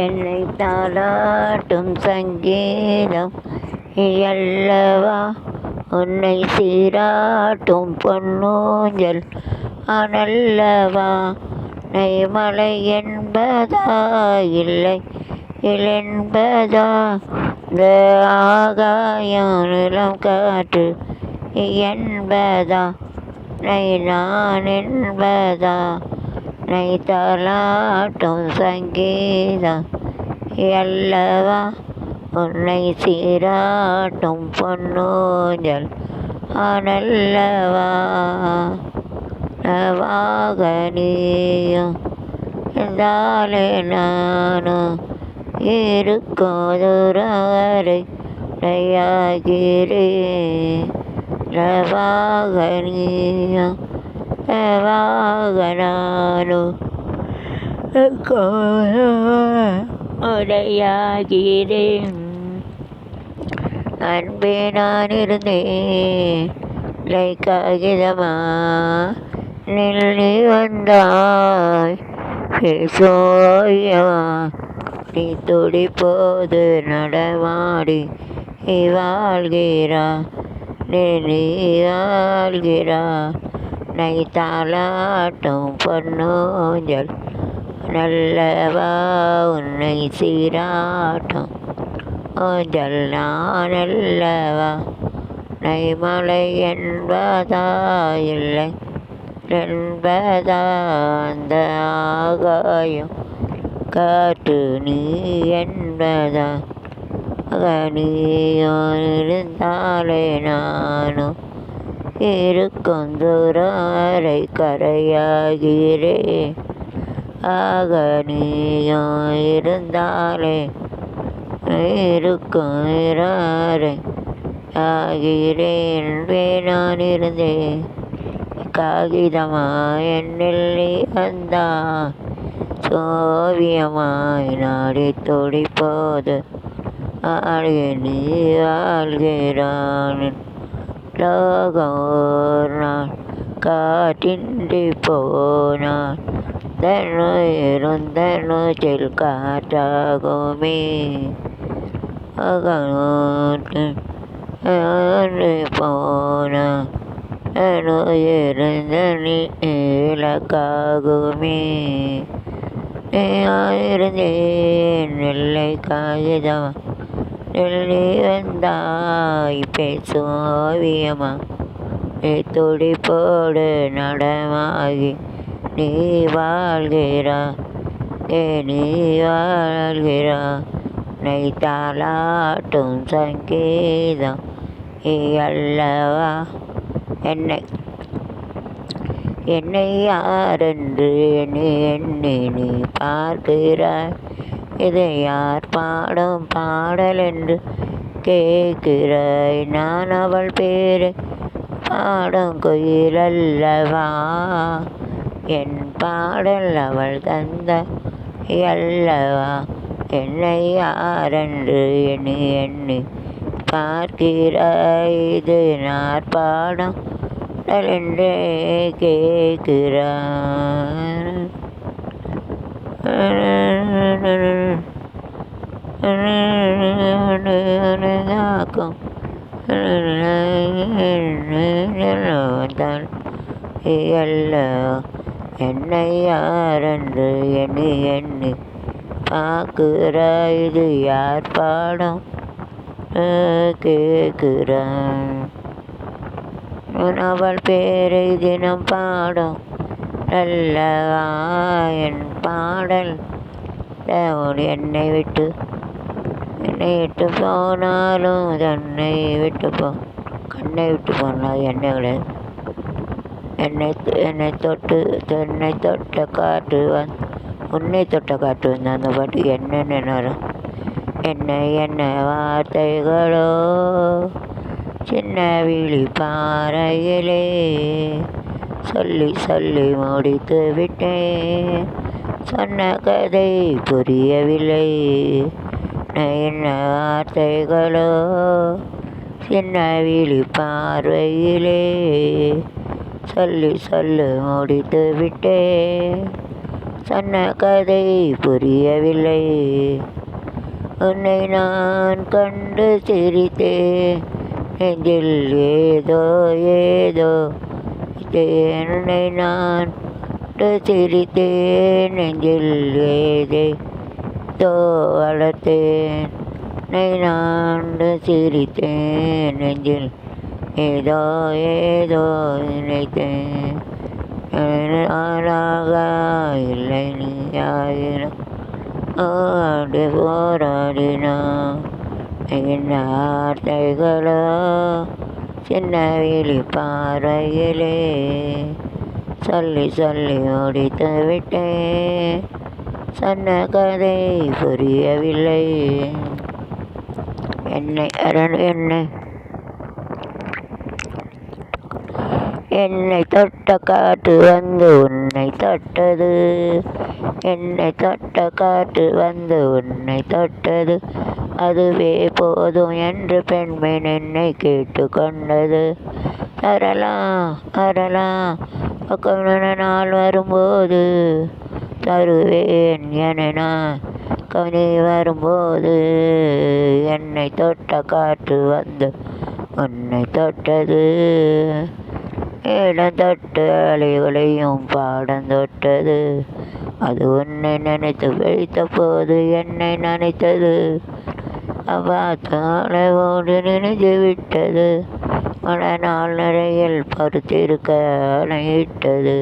என்னை தாலாட்டும் சங்கீதம் நீயல்லவா, உன்னை சீராட்டும் பொன்னூஞ்சல் அனல்லவா. நெய்மலை என்பதா இல்லை இலென்பதா, இந்த ஆகாயம் நிலம் காற்று என்பதா, நை நான் என்பதா. நை தாலாட்டும் சங்கீதம் அல்லவா, உன்னை சீராட்டும் பொன்னூஞ்சல் ஆனல்லவா. நவாக நீயும் இருந்தாலே நானும் இருக்கும் தூரம் வரை நையாகிறேன். நவாக நீயும் நவாக நானும் உடையாகிறேன். அன்பே நான் இருந்தேன் இல்லை காகிதமா, நீ வந்தாய் பேசோயமா. நீ துடிப்போது நடமாடி நீ வாழ்கிறா, நீ வாழ்கிறா. நை தாலாட்டும் பொன்னூஞ்சல் நல்லவா, உன்னை சீராட்டும் ஊஞ்சல் நானல்லவா. நைமலை என்பதா இல்லை என்பதா, அந்த ஆகாயம் காற்று நீ என்பதா. நீயும் இருந்தாலே நானும் இருக்கும் தூரம் வரை கரையாகிறேன். ஆக நீயும் இருந்தாலே இருக்கும் வரை ஆகிறேன். நான் இருந்தேன் காகிதமா, என்னில் நீ வந்தா சோவியமாய் நாடி துடிப்போது ஆடிய நீ வாழ்கிறான். லோகம் ஓர் நாள் காற்றின்றி போனான், தன்னுயிரும் காற்றாகுமே. போனான் இலக்காகுமே. இருந்தேன் இல்லை காகிதமா, நீ வந்தாய் பேசும் ஓவியமா. நீ துடிப்போடு நடமாகி நீ வாழ்கிறா, நீ வாழ்கிறா. நை தாலாட்டும் சங்கீதம் அல்லவா. என்னை யாரென்று எண்ணி நீ பார்க்கிறாய், இதை யார் பாடும் பாடல் என்று கேட்கிறாய். நான் அவள் பேரை பாடும் குயில் அல்லவா, என் பாடல் அவள் தந்த அல்லவா. என்னை யாரென்று எண்ணி பார்க்கிறாய், இது நான் பாடும் என்றே கேட்கிறான். என்னை யாரென்று எண்ணி பார்க்கிறாய், இது யார் பாடம் கேட்கிறான். அவள் பேரை தினம் பாடும் அல்லவா, என் பாடல். என்னை விட்டு போனாலும் தன்னை விட்டு கண்ணை விட்டு போனால் என்னை கிடையாது. என்னை தொட்ட காற்று உன்னை தொட்ட காற்று வந்து அந்த பாட்டு என்னென்ன வரும். என்ன வார்த்தைகளோ சின்ன விழி பாறையிலே சொல்லி முடித்து விட்டேன். சொன்ன கதை புரியவில்லை. என்ன வார்த்தைகளோ சின்ன விழி பார்வையிலே சொல்லி முடித்து விட்டேன். சொன்ன கதை புரியவில்லை. உன்னை நான் கண்டு சிரித்தேன், நெஞ்சில் ஏதோ ஏதோ தேன். உன்னை நான் கண்டு சிரித்தேன், நெஞ்சில் ஏதேதோ வளர்த்தேன். உன்னை நான் கண்டு சிரித்தேன், நெஞ்சில் ஏதோ ஏதோ நினைத்தேன். ஆளாக இல்லை நீ ஆயிரம் ஆண்டு போராடினா. என்ன வார்த்தைகளோ சின்ன விழி பார்வையிலே சொல்லி சொல்லி முடித்து விட்டேன். சொன்ன கதை புரியவில்லை. என்னை தொட்ட காற்று வந்து உன்னை தொட்டது. என்னை தொட்ட காற்று வந்து உன்னை தொட்டது. அதுவே போதும் என்று பெண்மண் என்னை கேட்டு கொண்டது. தரலாம் நாள் வரும்போது தருவேன் என நான் கனி வரும்போது. என்னை தொட்ட காற்று வந்து உன்னை தொட்டது. இடம் தொட்டு அலைகளையும் பாடம் தொட்டது. அது உன்னை நினைத்து வைத்த போது என்னை நினைத்தது. அவ்வாத்தாளவோடு நினைத்து விட்டது. பல நாள் நிறையில் பருத்திருக்க அணையிட்டது.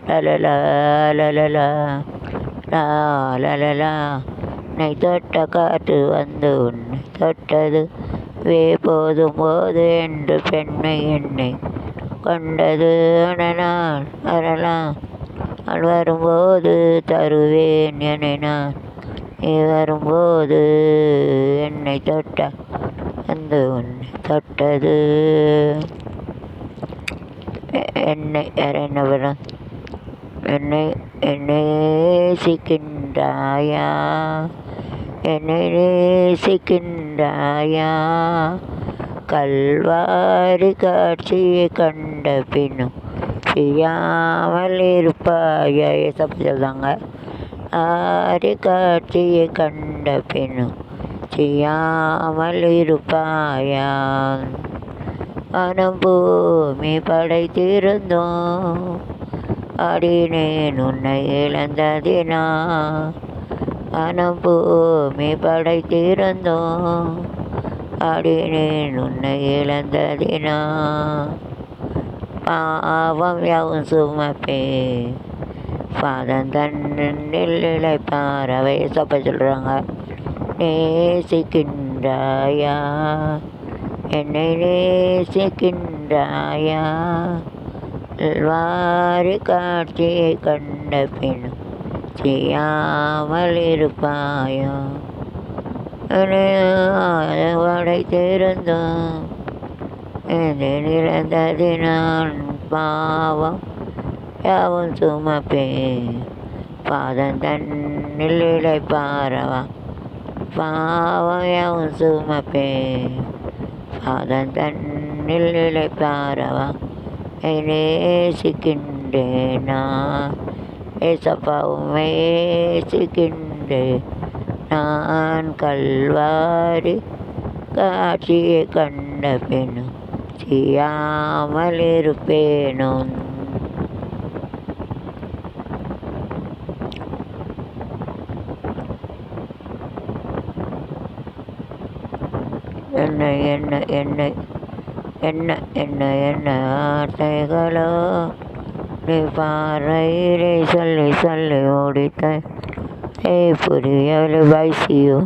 லலலா லலலா லலலா. என்னை தொட்ட காற்று வந்து உன்னை தொட்டது. வே போதும் போது என்று பெண்மை என்னை கொண்டது. வரலாம் வரும்போது தருவேன் என நான் நீ வரும்போது. என்னை தொட்ட வந்து உன்னை தொட்டது. என்னை என்ன படம்? என்னை நேசிக்கின்றாயா? என்னை நேசிக்கின்றாயா? கல்வாரி காட்சியை கண்ட பின்னும் செய்யாமல் இருப்பாயா? ஏசப்பா சொல்றாங்க. ஆரி காட்சியை கண்ட பின்னும் செய்யாமல் இருப்பாயா? வானம் பூமி படைத்திருந்தோம், ஆடினேன் உன்னை இழந்ததினா. வானம் பூமி படைத்திருந்தோம், ஆடினேன் உன்னை இழந்ததினா. பாவம் யாவும் சுமப்பேன், பாதம் தன்னில் இழைப்பார். அவை ஏசப்பா சொல்கிறாங்க. நேசிக்கின்றாயா? என்னை நேசிக்கின்றாயா? வாரி காட்சியை கண்ட பின்னும் செய்யாமல் இருப்பாயா? படைத்திருந்தோம் இழந்ததினால் பாவம் யாவும் சுமப்பேன், பாதம் தன்னில் இழைப்பாரவா. பாவம் யாவும் சுமப்பேன், பாதம் தன்னில் இழைப்பாரவா. நேசிக்கின்றேனா? ஏசப்பா உம்மை நேசிக்கின்றேன் நான். கல்வாரி காட்சியை கண்ட பின்னும் செய்யாமல் இருப்பேனோ. என்ன ஆசைகளோ நீ பார்வையிலே சொல்லி சொல்லி ஓடித்த புரியவில்லை. Bye, see you.